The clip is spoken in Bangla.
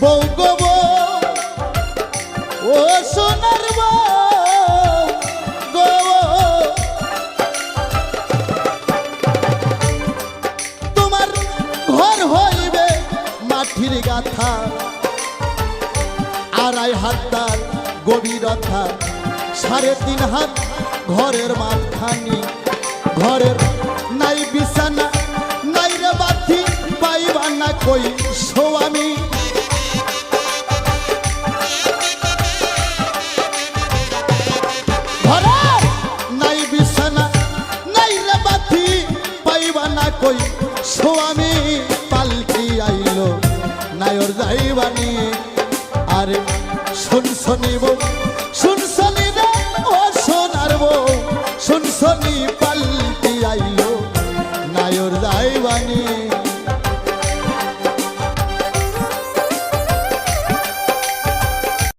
বউ গো বউ, ও সোনার বউ গো, তোমার ঘর হইবে মাটির গাথা, আড়াই হাত তার গভীরতা, 3.5 হাত ঘরের মাঝখানি, ঘরের নাই বিছানা নাই রে বাতি, পাইবা না কই স্বামী। ঘরের নাই বিছানা নাই রে বাতি, পাইবা না কই স্বামী। পালকি আইলো নায়র যাইবানি, আরে শুনছনি বউ শুনছনি রে ও সোনার বউ, শুনছনি পালকি আইলো নায়র যাইবানি।